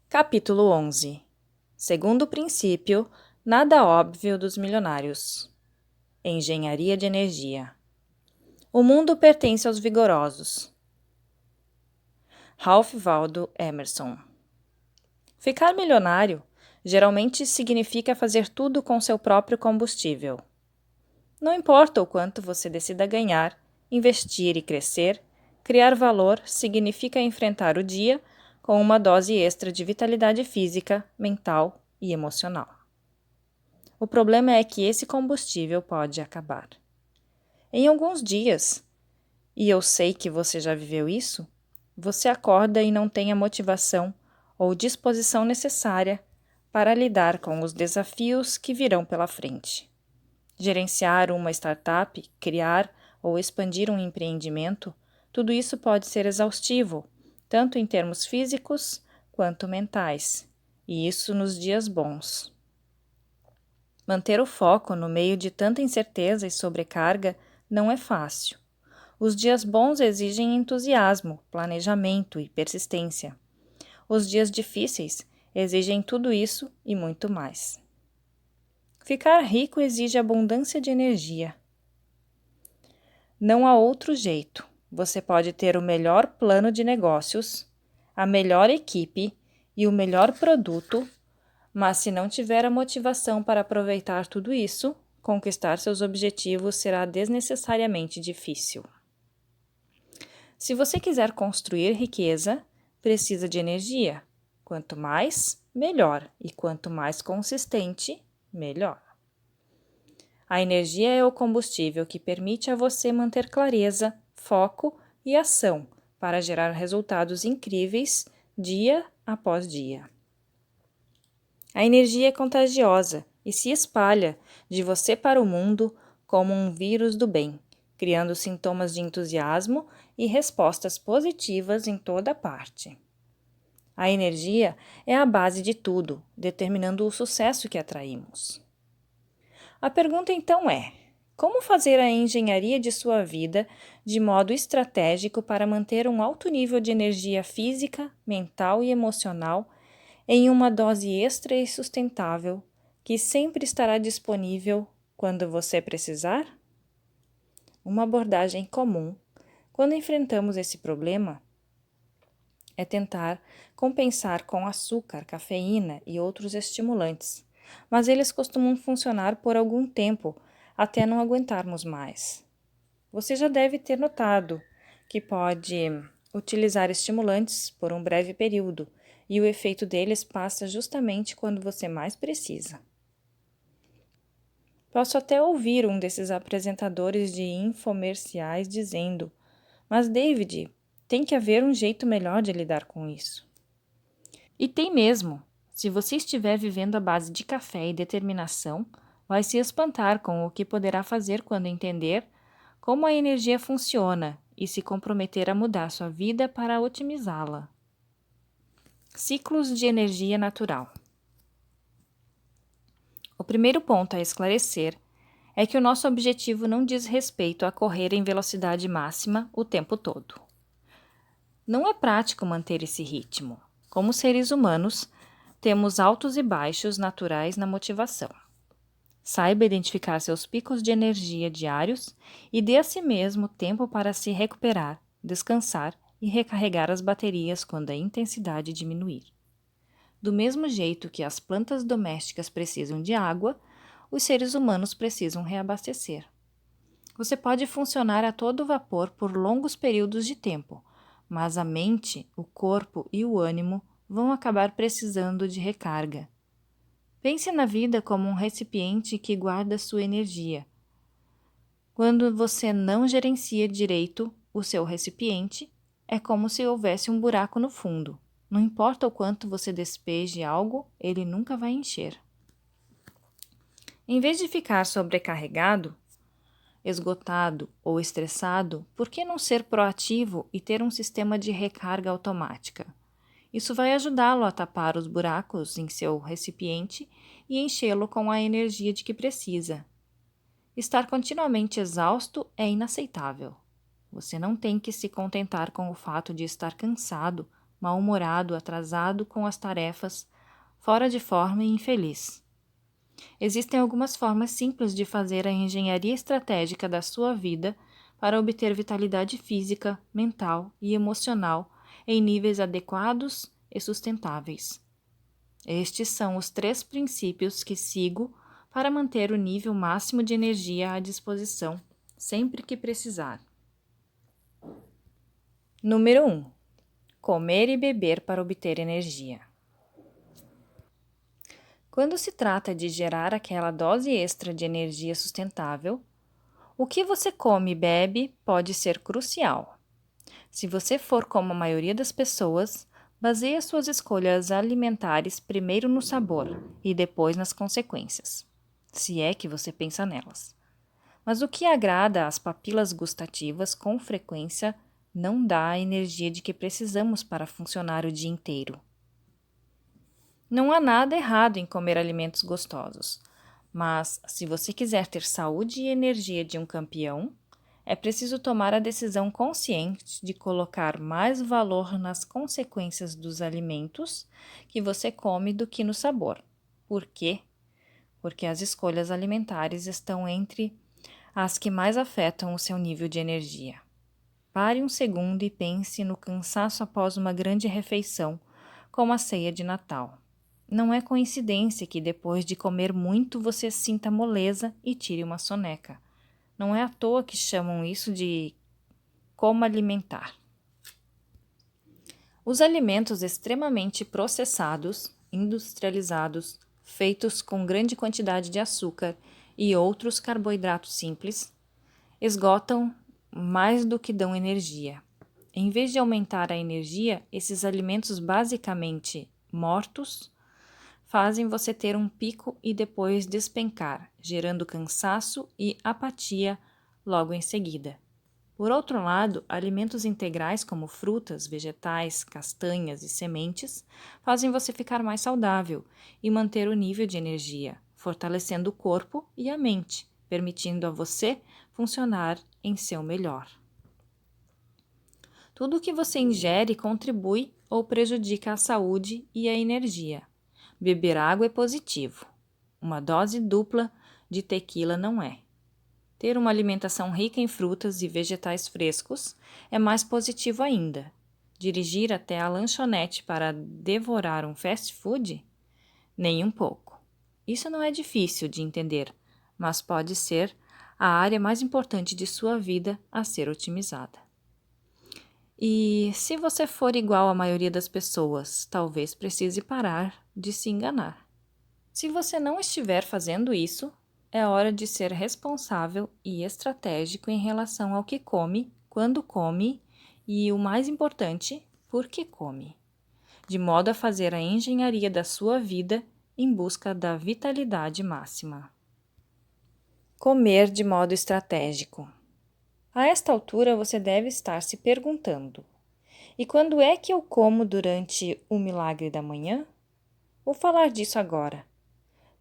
Capítulo 11. Segundo princípio, nada óbvio dos milionários. Engenharia de energia. O mundo pertence aos vigorosos. Ralph Waldo Emerson. Ficar milionário geralmente significa fazer tudo com seu próprio combustível. Não importa o quanto você decida ganhar, investir e crescer, criar valor significa enfrentar o dia com uma dose extra de vitalidade física, mental e emocional. O problema é que esse combustível pode acabar. Em alguns dias, e eu sei que você já viveu isso, você acorda e não tem a motivação ou disposição necessária para lidar com os desafios que virão pela frente. Gerenciar uma startup, criar ou expandir um empreendimento, tudo isso pode ser exaustivo, tanto em termos físicos quanto mentais, e isso nos dias bons. Manter o foco no meio de tanta incerteza e sobrecarga não é fácil. Os dias bons exigem entusiasmo, planejamento e persistência. Os dias difíceis exigem tudo isso e muito mais. Ficar rico exige abundância de energia. Não há outro jeito. Você pode ter o melhor plano de negócios, a melhor equipe e o melhor produto, mas se não tiver a motivação para aproveitar tudo isso, conquistar seus objetivos será desnecessariamente difícil. Se você quiser construir riqueza, precisa de energia. Quanto mais, melhor, e quanto mais consistente, melhor. A energia é o combustível que permite a você manter clareza, foco e ação para gerar resultados incríveis dia após dia. A energia é contagiosa e se espalha de você para o mundo como um vírus do bem, criando sintomas de entusiasmo e respostas positivas em toda parte. A energia é a base de tudo, determinando o sucesso que atraímos. A pergunta então é: como fazer a engenharia de sua vida de modo estratégico para manter um alto nível de energia física, mental e emocional em uma dose extra e sustentável que sempre estará disponível quando você precisar? Uma abordagem comum, quando enfrentamos esse problema, é tentar compensar com açúcar, cafeína e outros estimulantes, mas eles costumam funcionar por algum tempo, até não aguentarmos mais. Você já deve ter notado que pode utilizar estimulantes por um breve período e o efeito deles passa justamente quando você mais precisa. Posso até ouvir um desses apresentadores de infomerciais dizendo: "Mas David, tem que haver um jeito melhor de lidar com isso." E tem mesmo. Se você estiver vivendo à base de café e determinação, vai se espantar com o que poderá fazer quando entender como a energia funciona e se comprometer a mudar sua vida para otimizá-la. Ciclos de energia natural. O primeiro ponto a esclarecer é que o nosso objetivo não diz respeito a correr em velocidade máxima o tempo todo. Não é prático manter esse ritmo. Como seres humanos, temos altos e baixos naturais na motivação. Saiba identificar seus picos de energia diários e dê a si mesmo tempo para se recuperar, descansar e recarregar as baterias quando a intensidade diminuir. Do mesmo jeito que as plantas domésticas precisam de água, os seres humanos precisam reabastecer. Você pode funcionar a todo vapor por longos períodos de tempo, mas a mente, o corpo e o ânimo vão acabar precisando de recarga. Pense na vida como um recipiente que guarda sua energia. Quando você não gerencia direito o seu recipiente, é como se houvesse um buraco no fundo. Não importa o quanto você despeje algo, ele nunca vai encher. Em vez de ficar sobrecarregado, esgotado ou estressado, por que não ser proativo e ter um sistema de recarga automática? Isso vai ajudá-lo a tapar os buracos em seu recipiente e enchê-lo com a energia de que precisa. Estar continuamente exausto é inaceitável. Você não tem que se contentar com o fato de estar cansado mal-humorado, atrasado com as tarefas, fora de forma e infeliz. Existem algumas formas simples de fazer a engenharia estratégica da sua vida para obter vitalidade física, mental e emocional em níveis adequados e sustentáveis. Estes são os 3 princípios que sigo para manter o nível máximo de energia à disposição sempre que precisar. Número 1. Comer e beber para obter energia. Quando se trata de gerar aquela dose extra de energia sustentável, o que você come e bebe pode ser crucial. Se você for como a maioria das pessoas, baseie suas escolhas alimentares primeiro no sabor e depois nas consequências, se é que você pensa nelas. Mas o que agrada às papilas gustativas com frequência não dá a energia de que precisamos para funcionar o dia inteiro. Não há nada errado em comer alimentos gostosos, mas se você quiser ter saúde e energia de um campeão, é preciso tomar a decisão consciente de colocar mais valor nas consequências dos alimentos que você come do que no sabor. Por quê? Porque as escolhas alimentares estão entre as que mais afetam o seu nível de energia. Pare um segundo e pense no cansaço após uma grande refeição, como a ceia de Natal. Não é coincidência que depois de comer muito você sinta moleza e tire uma soneca. Não é à toa que chamam isso de coma alimentar. Os alimentos extremamente processados, industrializados, feitos com grande quantidade de açúcar e outros carboidratos simples, esgotam mais do que dão energia. Em vez de aumentar a energia, esses alimentos basicamente mortos fazem você ter um pico e depois despencar, gerando cansaço e apatia logo em seguida. Por outro lado, alimentos integrais como frutas, vegetais, castanhas e sementes fazem você ficar mais saudável e manter o nível de energia, fortalecendo o corpo e a mente, permitindo a você funcionar em seu melhor. Tudo o que você ingere contribui ou prejudica a saúde e a energia. Beber água é positivo. Uma dose dupla de tequila não é. Ter uma alimentação rica em frutas e vegetais frescos é mais positivo ainda. Dirigir até a lanchonete para devorar um fast food? Nem um pouco. Isso não é difícil de entender, mas pode ser a área mais importante de sua vida a ser otimizada. E se você for igual à maioria das pessoas, talvez precise parar de se enganar. Se você não estiver fazendo isso, é hora de ser responsável e estratégico em relação ao que come, quando come e, o mais importante, por que come, de modo a fazer a engenharia da sua vida em busca da vitalidade máxima. Comer de modo estratégico. A esta altura você deve estar se perguntando: e quando é que eu como durante o milagre da manhã? Vou falar disso agora.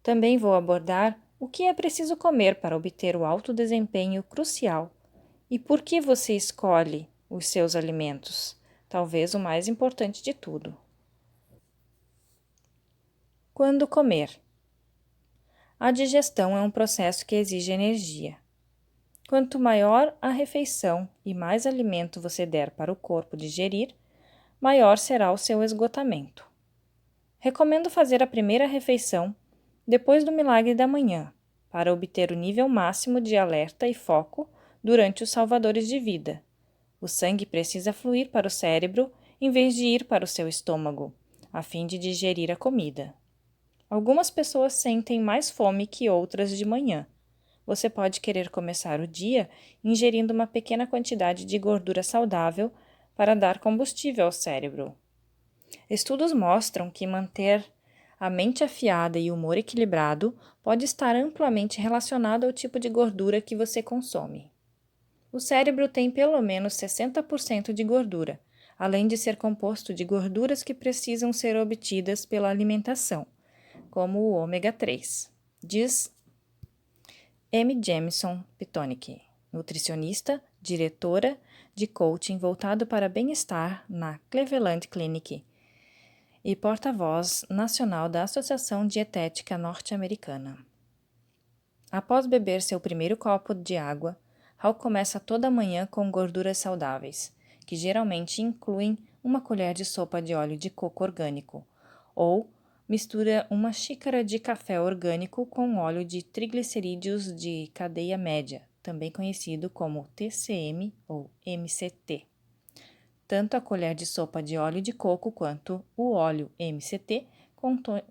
Também vou abordar o que é preciso comer para obter o alto desempenho crucial e por que você escolhe os seus alimentos, talvez o mais importante de tudo. Quando comer? A digestão é um processo que exige energia. Quanto maior a refeição e mais alimento você der para o corpo digerir, maior será o seu esgotamento. Recomendo fazer a primeira refeição depois do milagre da manhã, para obter o nível máximo de alerta e foco durante os salvadores de vida. O sangue precisa fluir para o cérebro em vez de ir para o seu estômago, a fim de digerir a comida. Algumas pessoas sentem mais fome que outras de manhã. Você pode querer começar o dia ingerindo uma pequena quantidade de gordura saudável para dar combustível ao cérebro. Estudos mostram que manter a mente afiada e o humor equilibrado pode estar amplamente relacionado ao tipo de gordura que você consome. O cérebro tem pelo menos 60% de gordura, além de ser composto de gorduras que precisam ser obtidas pela alimentação, como o ômega 3, diz M. Jamison Pitonick, nutricionista, diretora de coaching voltado para bem-estar na Cleveland Clinic e porta-voz nacional da Associação Dietética Norte-Americana. Após beber seu primeiro copo de água, Hal começa toda manhã com gorduras saudáveis, que geralmente incluem uma colher de sopa de óleo de coco orgânico, ou mistura uma xícara de café orgânico com óleo de triglicerídeos de cadeia média, também conhecido como TCM ou MCT. Tanto a colher de sopa de óleo de coco quanto o óleo MCT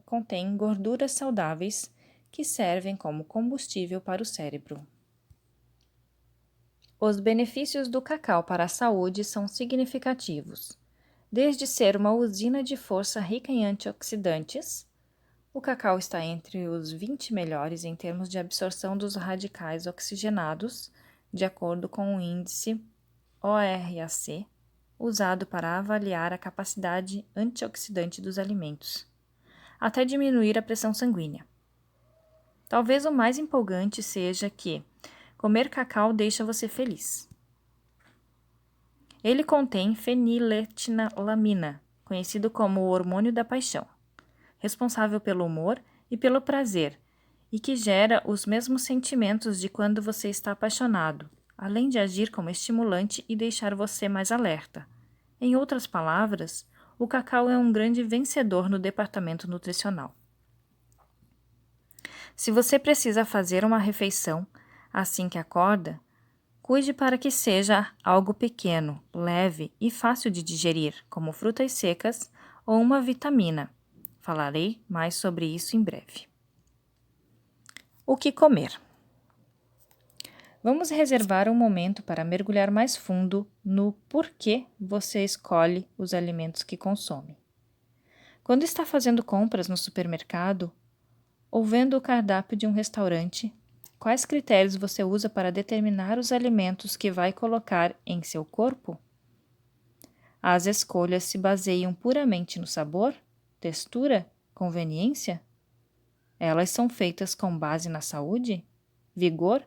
contêm gorduras saudáveis que servem como combustível para o cérebro. Os benefícios do cacau para a saúde são significativos. Desde ser uma usina de força rica em antioxidantes, o cacau está entre os 20 melhores em termos de absorção dos radicais oxigenados, de acordo com o índice ORAC, usado para avaliar a capacidade antioxidante dos alimentos, até diminuir a pressão sanguínea. Talvez o mais empolgante seja que comer cacau deixa você feliz. Ele contém feniletilamina, conhecido como o hormônio da paixão, responsável pelo humor e pelo prazer, e que gera os mesmos sentimentos de quando você está apaixonado, além de agir como estimulante e deixar você mais alerta. Em outras palavras, o cacau é um grande vencedor no departamento nutricional. Se você precisa fazer uma refeição assim que acorda, cuide para que seja algo pequeno, leve e fácil de digerir, como frutas secas ou uma vitamina. Falarei mais sobre isso em breve. O que comer? Vamos reservar um momento para mergulhar mais fundo no porquê você escolhe os alimentos que consome. Quando está fazendo compras no supermercado ou vendo o cardápio de um restaurante, quais critérios você usa para determinar os alimentos que vai colocar em seu corpo? As escolhas se baseiam puramente no sabor, textura, conveniência? Elas são feitas com base na saúde, vigor,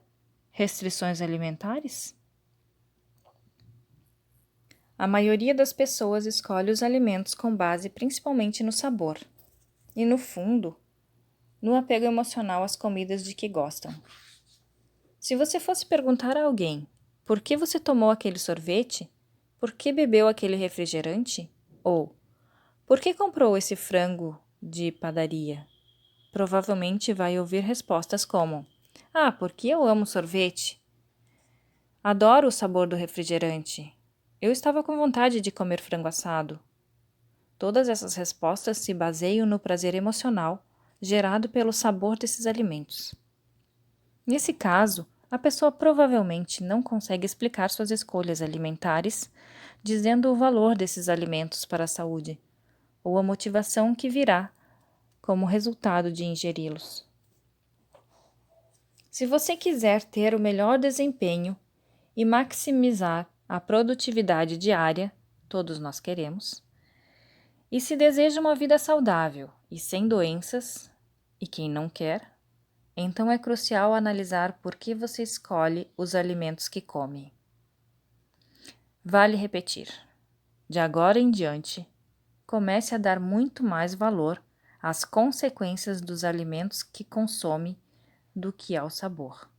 restrições alimentares? A maioria das pessoas escolhe os alimentos com base principalmente no sabor e, no fundo, no apego emocional às comidas de que gostam. Se você fosse perguntar a alguém por que você tomou aquele sorvete, por que bebeu aquele refrigerante, ou por que comprou esse frango de padaria, provavelmente vai ouvir respostas como: ah, porque eu amo sorvete. Adoro o sabor do refrigerante. Eu estava com vontade de comer frango assado. Todas essas respostas se baseiam no prazer emocional gerado pelo sabor desses alimentos. Nesse caso, a pessoa provavelmente não consegue explicar suas escolhas alimentares, dizendo o valor desses alimentos para a saúde, ou a motivação que virá como resultado de ingeri-los. Se você quiser ter o melhor desempenho e maximizar a produtividade diária, todos nós queremos, e se deseja uma vida saudável e sem doenças, e quem não quer, então é crucial analisar por que você escolhe os alimentos que come. Vale repetir: de agora em diante, comece a dar muito mais valor às consequências dos alimentos que consome do que ao sabor.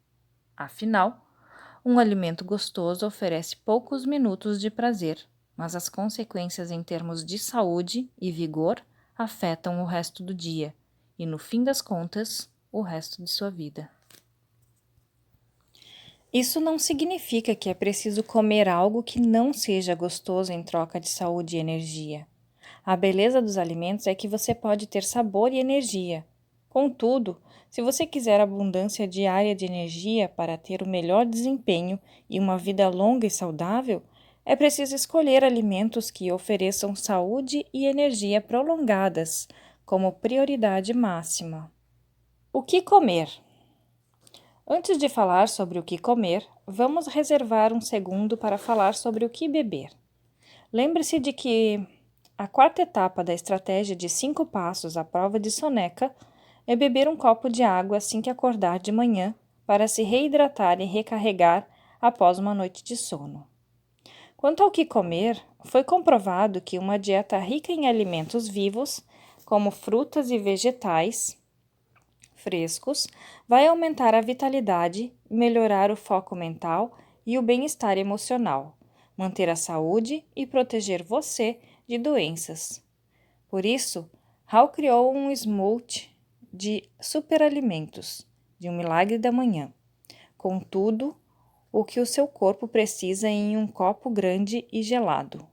Afinal, um alimento gostoso oferece poucos minutos de prazer, mas as consequências em termos de saúde e vigor afetam o resto do dia e, no fim das contas, o resto de sua vida. Isso não significa que é preciso comer algo que não seja gostoso em troca de saúde e energia. A beleza dos alimentos é que você pode ter sabor e energia. Contudo, se você quiser abundância diária de energia para ter o melhor desempenho e uma vida longa e saudável, é preciso escolher alimentos que ofereçam saúde e energia prolongadas como prioridade máxima. O que comer? Antes de falar sobre o que comer, vamos reservar um segundo para falar sobre o que beber. Lembre-se de que a quarta etapa da estratégia de 5 passos à prova de soneca é beber um copo de água assim que acordar de manhã para se reidratar e recarregar após uma noite de sono. Quanto ao que comer, foi comprovado que uma dieta rica em alimentos vivos, como frutas e vegetais frescos, vai aumentar a vitalidade, melhorar o foco mental e o bem-estar emocional, manter a saúde e proteger você de doenças. Por isso, Hal criou um smoothie de superalimentos, de um milagre da manhã, com tudo o que o seu corpo precisa em um copo grande e gelado.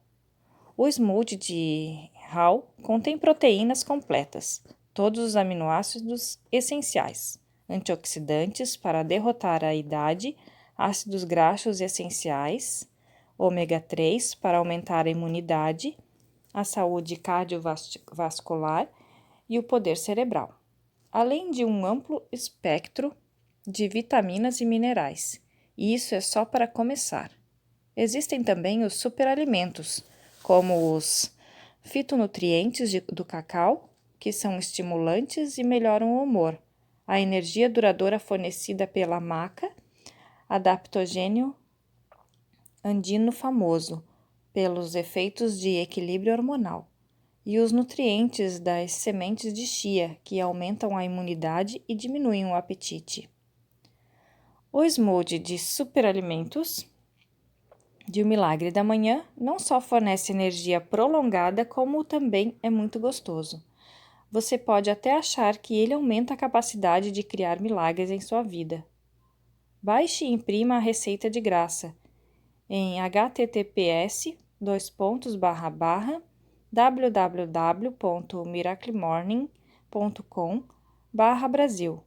O smoothie de Hal contém proteínas completas, todos os aminoácidos essenciais, antioxidantes para derrotar a idade, ácidos graxos essenciais, ômega 3 para aumentar a imunidade, a saúde cardiovascular e o poder cerebral, além de um amplo espectro de vitaminas e minerais. E isso é só para começar. Existem também os superalimentos, como os fitonutrientes do cacau, que são estimulantes e melhoram o humor, a energia duradoura fornecida pela maca, adaptogênio andino famoso, pelos efeitos de equilíbrio hormonal, e os nutrientes das sementes de chia, que aumentam a imunidade e diminuem o apetite. O smoothie de superalimentos de O Milagre da Manhã não só fornece energia prolongada, como também é muito gostoso. Você pode até achar que ele aumenta a capacidade de criar milagres em sua vida. Baixe e imprima a receita de graça em https://www.miraclemorning.com/Brasil,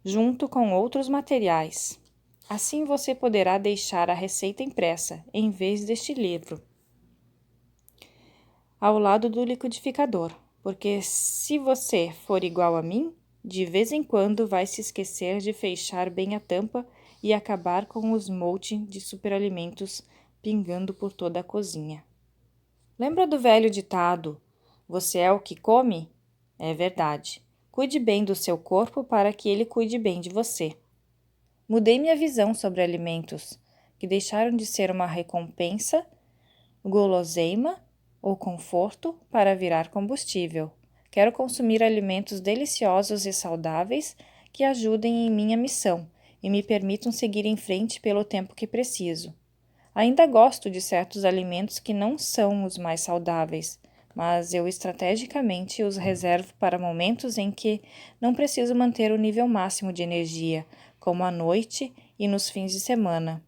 junto com outros materiais. Assim você poderá deixar a receita impressa, em vez deste livro, ao lado do liquidificador, porque se você for igual a mim, de vez em quando vai se esquecer de fechar bem a tampa e acabar com os moldes de superalimentos pingando por toda a cozinha. Lembra do velho ditado: você é o que come? É verdade. Cuide bem do seu corpo para que ele cuide bem de você. Mudei minha visão sobre alimentos, que deixaram de ser uma recompensa, guloseima ou conforto para virar combustível. Quero consumir alimentos deliciosos e saudáveis que ajudem em minha missão e me permitam seguir em frente pelo tempo que preciso. Ainda gosto de certos alimentos que não são os mais saudáveis, mas eu estrategicamente os reservo para momentos em que não preciso manter o nível máximo de energia, como à noite e nos fins de semana.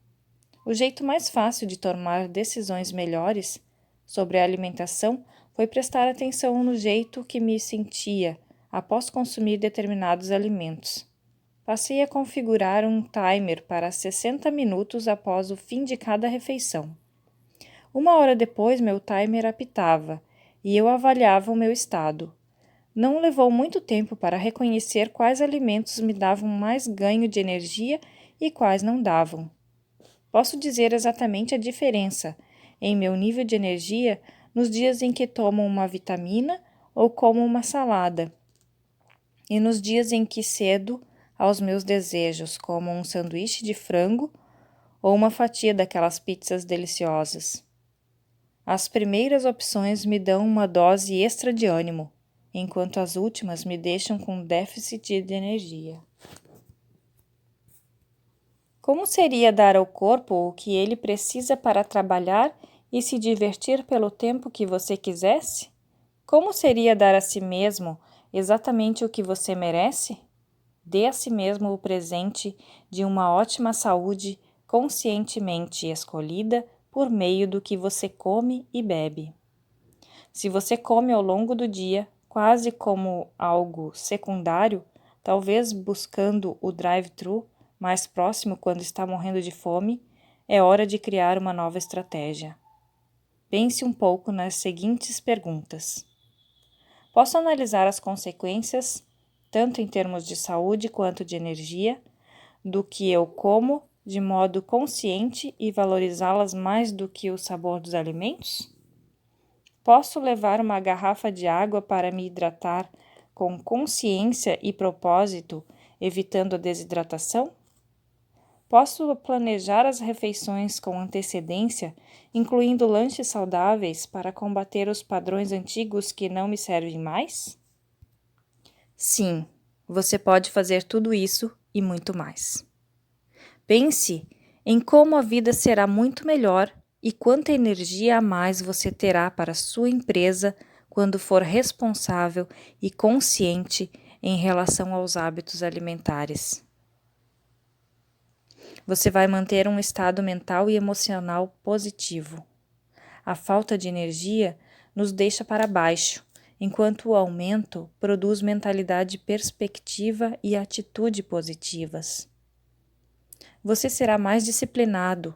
O jeito mais fácil de tomar decisões melhores sobre a alimentação foi prestar atenção no jeito que me sentia após consumir determinados alimentos. Passei a configurar um timer para 60 minutos após o fim de cada refeição. 1 hora depois, meu timer apitava e eu avaliava o meu estado. Não levou muito tempo para reconhecer quais alimentos me davam mais ganho de energia e quais não davam. Posso dizer exatamente a diferença em meu nível de energia nos dias em que tomo uma vitamina ou como uma salada, e nos dias em que cedo aos meus desejos, como um sanduíche de frango ou uma fatia daquelas pizzas deliciosas. As primeiras opções me dão uma dose extra de ânimo, enquanto as últimas me deixam com déficit de energia. Como seria dar ao corpo o que ele precisa para trabalhar e se divertir pelo tempo que você quisesse? Como seria dar a si mesmo exatamente o que você merece? Dê a si mesmo o presente de uma ótima saúde conscientemente escolhida por meio do que você come e bebe. Se você come ao longo do dia, quase como algo secundário, talvez buscando o drive-thru mais próximo quando está morrendo de fome, é hora de criar uma nova estratégia. Pense um pouco nas seguintes perguntas. Posso analisar as consequências, tanto em termos de saúde quanto de energia, do que eu como de modo consciente e valorizá-las mais do que o sabor dos alimentos? Posso levar uma garrafa de água para me hidratar com consciência e propósito, evitando a desidratação? Posso planejar as refeições com antecedência, incluindo lanches saudáveis para combater os padrões antigos que não me servem mais? Sim, você pode fazer tudo isso e muito mais. Pense em como a vida será muito melhor e quanta energia a mais você terá para sua empresa quando for responsável e consciente em relação aos hábitos alimentares. Você vai manter um estado mental e emocional positivo. A falta de energia nos deixa para baixo, enquanto o aumento produz mentalidade perspectiva e atitude positivas. Você será mais disciplinado.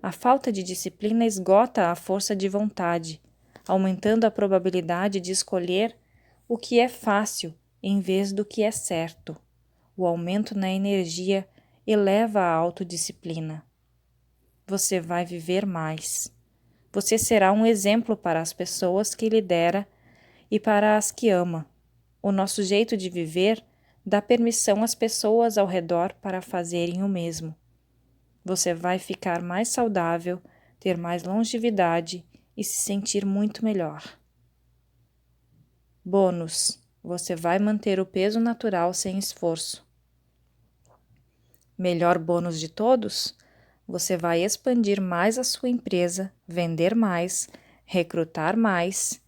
A falta de disciplina esgota a força de vontade, aumentando a probabilidade de escolher o que é fácil em vez do que é certo. O aumento na energia eleva a autodisciplina. Você vai viver mais. Você será um exemplo para as pessoas que lidera e para as que ama. O nosso jeito de viver dá permissão às pessoas ao redor para fazerem o mesmo. Você vai ficar mais saudável, ter mais longevidade e se sentir muito melhor. Bônus: você vai manter o peso natural sem esforço. Melhor bônus de todos? Você vai expandir mais a sua empresa, vender mais, recrutar mais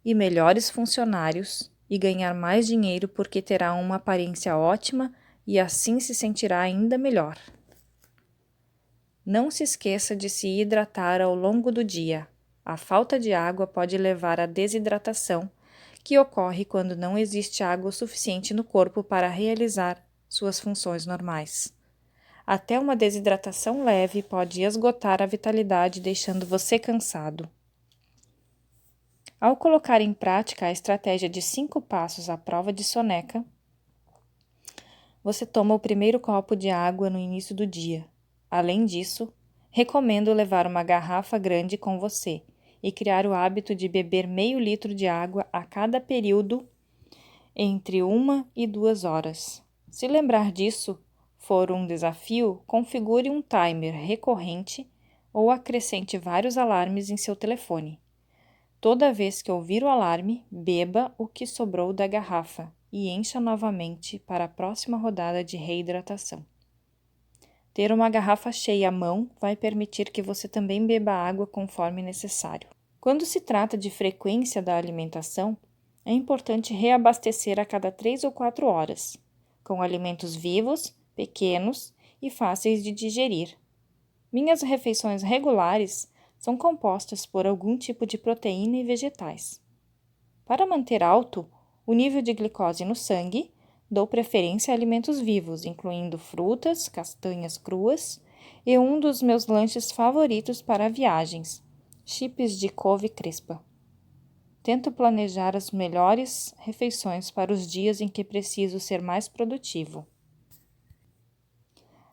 e melhores funcionários e ganhar mais dinheiro porque terá uma aparência ótima e assim se sentirá ainda melhor. Não se esqueça de se hidratar ao longo do dia. A falta de água pode levar à desidratação, que ocorre quando não existe água suficiente no corpo para realizar suas funções normais. Até uma desidratação leve pode esgotar a vitalidade, deixando você cansado. Ao colocar em prática a estratégia de 5 passos à prova de soneca, você toma o primeiro copo de água no início do dia. Além disso, recomendo levar uma garrafa grande com você e criar o hábito de beber meio litro de água a cada período entre 1 e 2 horas. Se lembrar disso for um desafio, configure um timer recorrente ou acrescente vários alarmes em seu telefone. Toda vez que ouvir o alarme, beba o que sobrou da garrafa e encha novamente para a próxima rodada de reidratação. Ter uma garrafa cheia à mão vai permitir que você também beba água conforme necessário. Quando se trata de frequência da alimentação, é importante reabastecer a cada 3 ou 4 horas, com alimentos vivos, pequenos e fáceis de digerir. Minhas refeições regulares são compostas por algum tipo de proteína e vegetais. Para manter alto o nível de glicose no sangue, dou preferência a alimentos vivos, incluindo frutas, castanhas cruas e um dos meus lanches favoritos para viagens, chips de couve crespa. Tento planejar as melhores refeições para os dias em que preciso ser mais produtivo.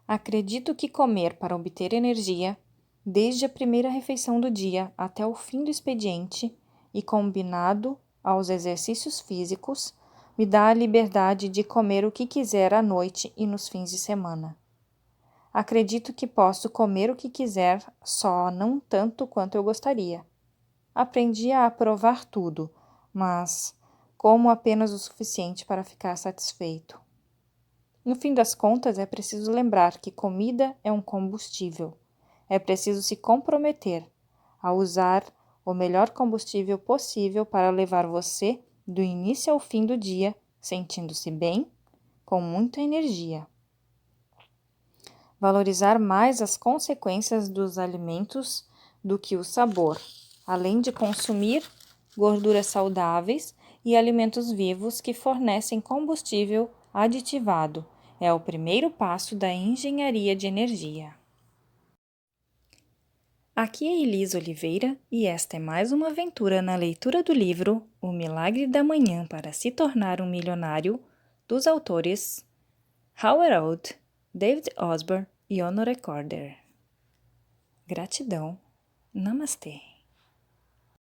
Acredito que comer para obter energia, desde a primeira refeição do dia até o fim do expediente e combinado aos exercícios físicos, me dá a liberdade de comer o que quiser à noite e nos fins de semana. Acredito que posso comer o que quiser, só não tanto quanto eu gostaria. Aprendi a aprovar tudo, mas como apenas o suficiente para ficar satisfeito. No fim das contas, é preciso lembrar que comida é um combustível. É preciso se comprometer a usar o melhor combustível possível para levar você do início ao fim do dia, sentindo-se bem, com muita energia. Valorizar mais as consequências dos alimentos do que o sabor, além de consumir gorduras saudáveis e alimentos vivos que fornecem combustível aditivado. É o primeiro passo da engenharia de energia. Aqui é Elisa Oliveira e esta é mais uma aventura na leitura do livro O Milagre da Manhã para se tornar um milionário, dos autores Howard Oates, David Osborne e Honor Corder. Gratidão. Namastê.